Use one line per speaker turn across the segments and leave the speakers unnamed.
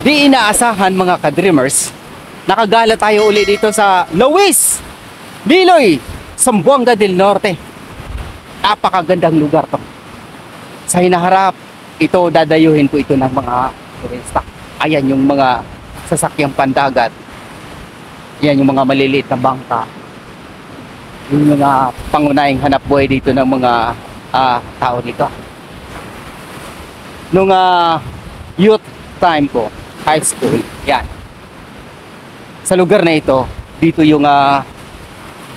Di inaasahan mga ka-dreamers, nakagala tayo uli dito sa Luis Liloy, Zamboanga del Norte. Napakagandang lugar to. Sa hinaharap, ito dadayuhin ko ito ng mga turista. Ayan yung mga sasakyang pandagat. Ayan yung mga maliliit na bangka. Yung mga pangunahing hanap buhay dito ng mga tao dito. Nung youth time ko, high school, yan. Sa lugar na ito, dito yung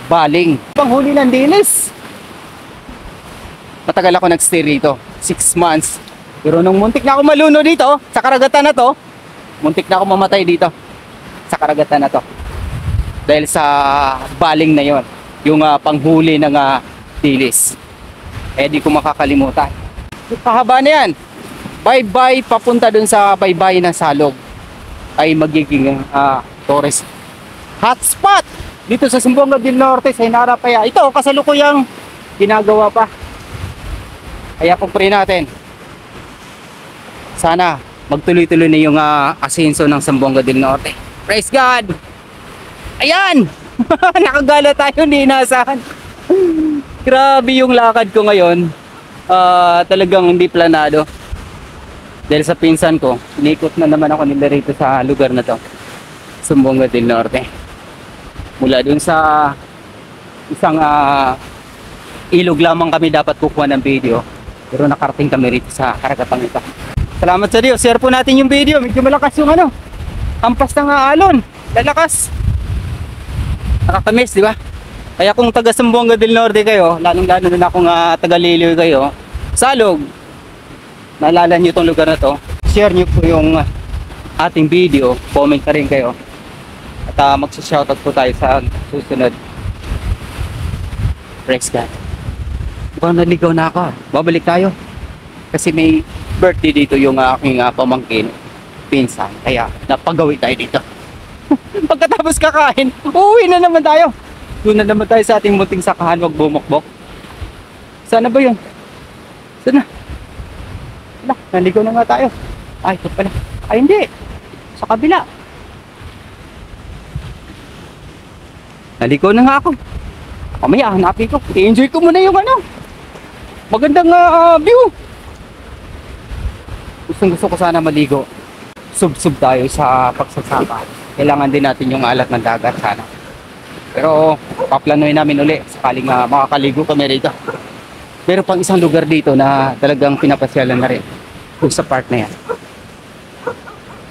baling. Panghuli ng dilis. Matagal ako nag-stay rito, 6 months. Pero nung muntik na ako maluno dito, sa karagatan na to, muntik na ako mamatay dito, sa karagatan na to. Dahil sa baling na yon, yung panghuli ng dilis. Di ko makakalimutan. Kahaba na yan. Bye-bye papunta dun sa baybay ng Salog ay magiging tourist hotspot dito sa Zamboanga del Norte, sa hinaharap. Kaya ito kasalukuyang ginagawa pa. Kaya pupuri natin, sana magtuloy-tuloy na yung asenso ng Zamboanga del Norte. Praise God! Ayan! Nakagala tayo, hindi inaasahan. Grabe yung lakad ko ngayon. Talagang hindi planado. Dahil sa pinsan ko, inikot na naman ako nila rito sa lugar na to, Zamboanga del Norte. Mula dun sa isang ilog lamang kami dapat kukuha ng video, pero nakarating kami rito sa karagatang ito. Salamat sa Diyos, share po natin yung video. Medyo malakas yung hampas ng alon. Lalakas. Nakakamiss, di ba? Kaya kung taga Zamboanga del Norte kayo, lalong-lalo na akong taga Liloy kayo, Salog, naalala nyo itong lugar na to, share nyo po yung ating video, comment ka rin kayo, at magsa-shoutout po tayo sa susunod. Praise God. Mukhang naligaw na ako. Babalik tayo kasi may birthday dito yung aking pamangkin, pinsan, kaya napagawi tayo dito. Pagkatapos kakain, uuwi na naman tayo. Doon na naman tayo sa ating munting sakahan, wag bumukbok. Sana ba yun? Sana? Naligaw na nga tayo. Ay, ito pala. Ay, hindi. Sa kabila. Naligaw na nga ako. Mamaya, hanapin ko. I-enjoy ko muna yung magandang view. Gusto ko sana maligo. Sub-sub tayo sa pagsasaka. Kailangan din natin yung alat ng dagat sana. Pero, paplanoy namin uli. Sakaling makakaligo kami rito. Pero pang isang lugar dito na talagang pinapasyalan na rin. Kung sa part na yan.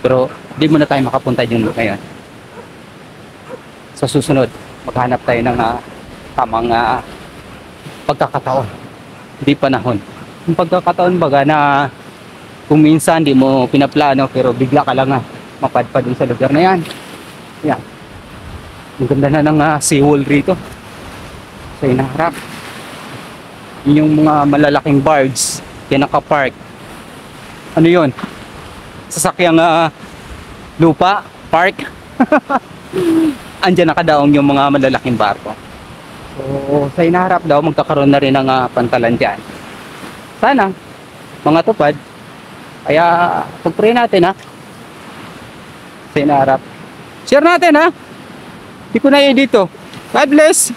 Pero di muna tayo makapunta dyan ngayon. Sa susunod, maghanap tayo ng tamang pagkakataon. Di panahon. Yung pagkakataon baga na kung minsan di mo pinaplano pero bigla ka lang mapadpad dun sa lugar na yan. Yan. Ang ganda na ng seawall rito. Sa hinaharap. Yung mga malalaking barges yan nakapark. Ano yun? Sasakyang lupa, park. Andyan nakadaong yung mga malalaking barko. So, sa hinaharap daw, magkakaroon na rin ng pantalan dyan. Sana, mga tupad. Kaya, pag-pray natin sa hinaharap. Share natin Hindi ko na dito. God bless!